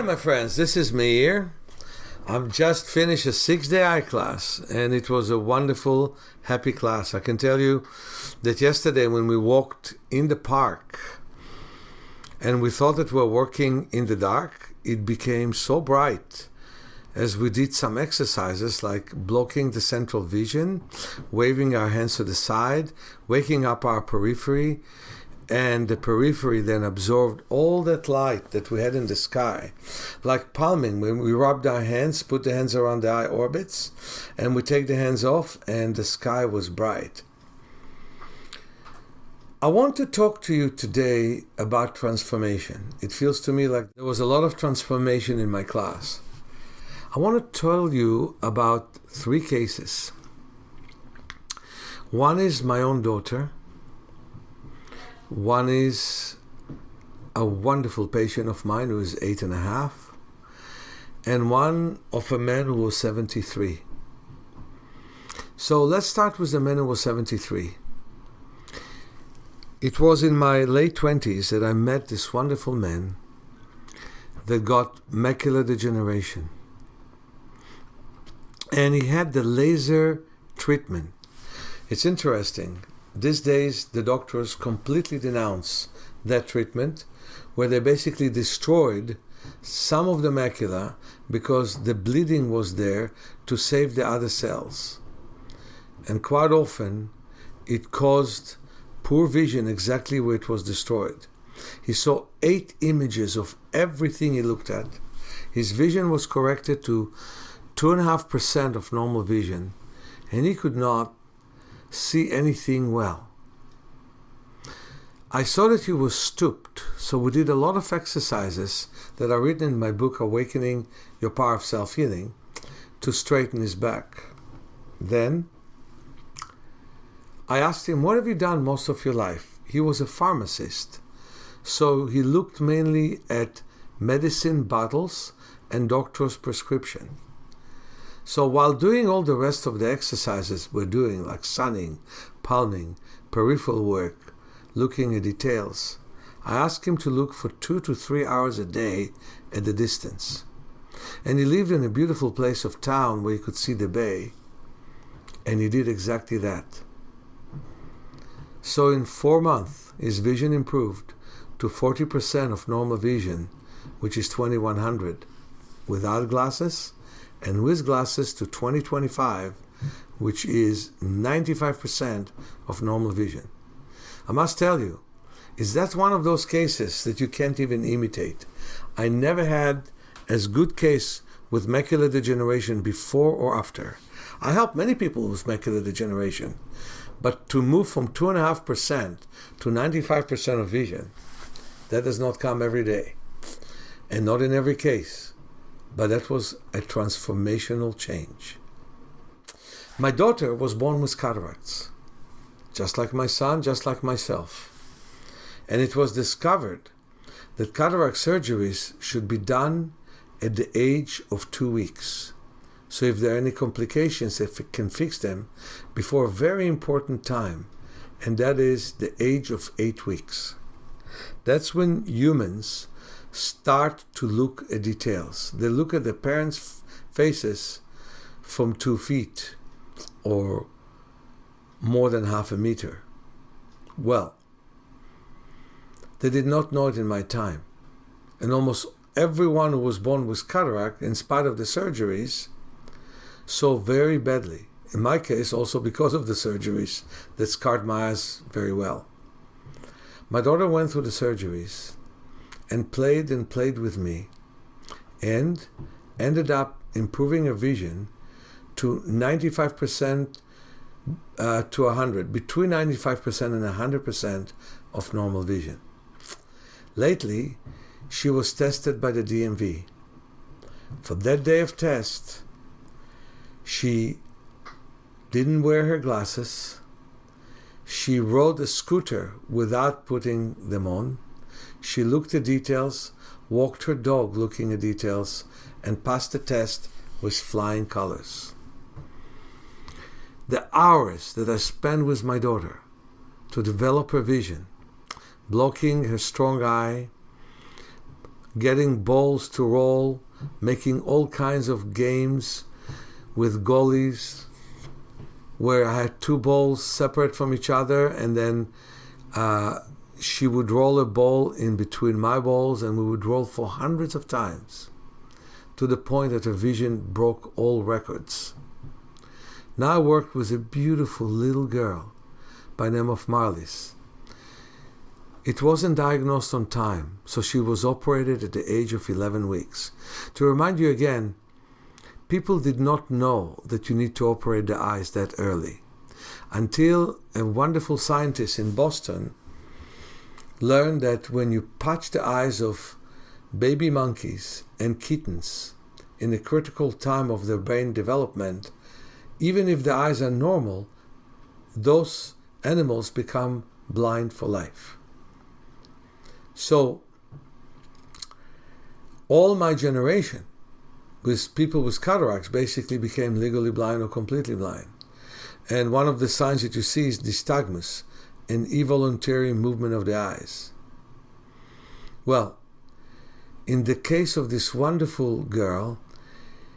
my friends, this is Meir. I've just finished a 6-day eye class, and it was a wonderful, happy class. I can tell you that yesterday when we walked in the park and we thought that we were working in the dark, it became so bright as we did some exercises like blocking the central vision, waving our hands to the side, waking up our periphery, and the periphery then absorbed all that light that we had in the sky. Like palming, when we rubbed our hands, put the hands around the eye orbits, and we take the hands off, and the sky was bright. I want to talk to you today about transformation. It feels to me like there was a lot of transformation in my class. I want to tell you about 3 cases. One is my own daughter. One is a wonderful patient of mine who is 8.5, and one of a man who was 73. So let's start with the man who was 73. It was in my late 20s that I met this wonderful man that got macular degeneration. And he had the laser treatment. It's interesting. These days, the doctors completely denounce that treatment, where they basically destroyed some of the macula because the bleeding was there to save the other cells. And quite often, it caused poor vision exactly where it was destroyed. He saw 8 images of everything he looked at. His vision was corrected to 2.5% of normal vision, and he could not see anything well. I saw that he was stooped, so we did a lot of exercises that are written in my book, Awakening Your Power of Self-Healing, to straighten his back. Then I asked him, what have you done most of your life? He was a pharmacist, so he looked mainly at medicine bottles and doctor's prescription. So while doing all the rest of the exercises we're doing, like sunning, palming, peripheral work, looking at details, I asked him to look for 2 to 3 hours a day at the distance. And he lived in a beautiful place of town where he could see the bay, and he did exactly that. So in 4 months, his vision improved to 40% of normal vision, which is 2100, without glasses, and with glasses to 20/25, which is 95% of normal vision. I must tell you, that's one of those cases that you can't even imitate. I never had as good case with macular degeneration before or after. I help many people with macular degeneration, but to move from 2.5% to 95% of vision, that does not come every day, and not in every case. But that was a transformational change. My daughter was born with cataracts, just like my son, just like myself. And it was discovered that cataract surgeries should be done at the age of 2 weeks. So if there are any complications, if it can fix them before a very important time, and that is the age of 8 weeks. That's when humans start to look at details. They look at their parents' faces from 2 feet or more than half a meter. Well, they did not know it in my time. And almost everyone who was born with cataract, in spite of the surgeries, saw very badly. In my case, also because of the surgeries that scarred my eyes very well. My daughter went through the surgeries and played with me, and ended up improving her vision to 95% to 100, between 95% and 100% of normal vision. Lately, she was tested by the DMV. For that day of test, she didn't wear her glasses. She rode a scooter without putting them on. She looked at details, walked her dog looking at details, and passed the test with flying colors. The hours that I spent with my daughter to develop her vision, blocking her strong eye, getting balls to roll, making all kinds of games with goalies where I had two balls separate from each other, and then she would roll a ball in between my balls, and we would roll for hundreds of times to the point that her vision broke all records. Now I worked with a beautiful little girl by the name of Marlies. It wasn't diagnosed on time, so she was operated at the age of 11 weeks. To remind you again, people did not know that you need to operate the eyes that early, until a wonderful scientist in Boston learned that when you patch the eyes of baby monkeys and kittens in a critical time of their brain development, even if the eyes are normal, those animals become blind for life. So, all my generation, with people with cataracts, basically became legally blind or completely blind. And one of the signs that you see is nystagmus, an involuntary movement of the eyes. Well, in the case of this wonderful girl,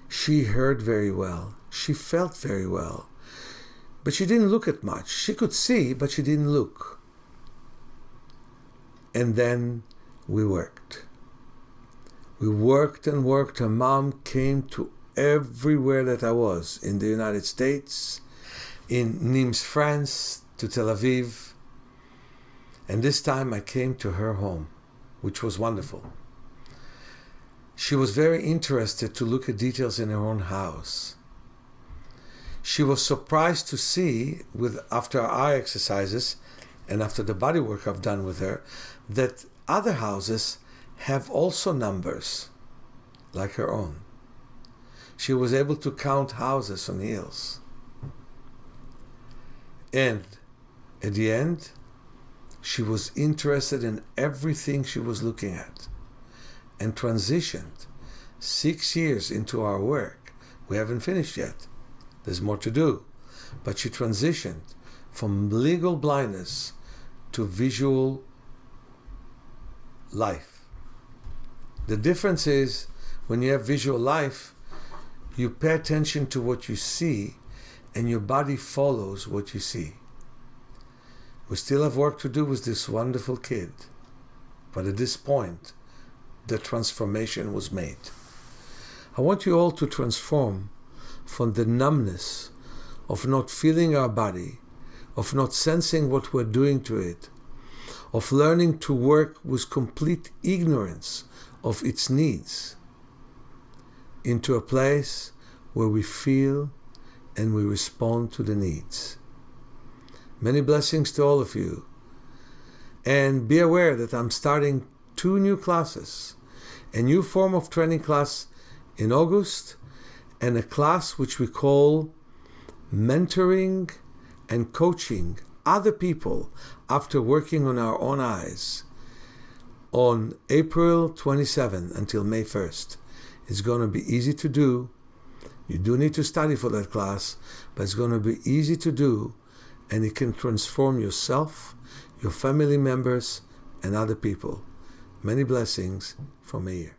she heard very well. She felt very well. But she didn't look at much. She could see, but she didn't look. And then we worked. We worked and worked. Her mom came to everywhere that I was, in the United States, in Nimes, France, to Tel Aviv. And this time I came to her home, which was wonderful. She was very interested to look at details in her own house. She was surprised to see, after our eye exercises and after the body work I've done with her, that other houses have also numbers like her own. She was able to count houses on hills. And at the end, she was interested in everything she was looking at, and transitioned 6 years into our work. We haven't finished yet. There's more to do. But she transitioned from legal blindness to visual life. The difference is, when you have visual life, you pay attention to what you see, and your body follows what you see. We still have work to do with this wonderful kid, but at this point, the transformation was made. I want you all to transform from the numbness of not feeling our body, of not sensing what we're doing to it, of learning to work with complete ignorance of its needs, into a place where we feel and we respond to the needs. Many blessings to all of you. And be aware that I'm starting 2 new classes. A new form of training class in August, and a class which we call mentoring and coaching other people after working on our own eyes on April 27 until May 1st. It's going to be easy to do. You do need to study for that class, but it's going to be easy to do, and it can transform yourself, your family members, and other people. Many blessings from Meir.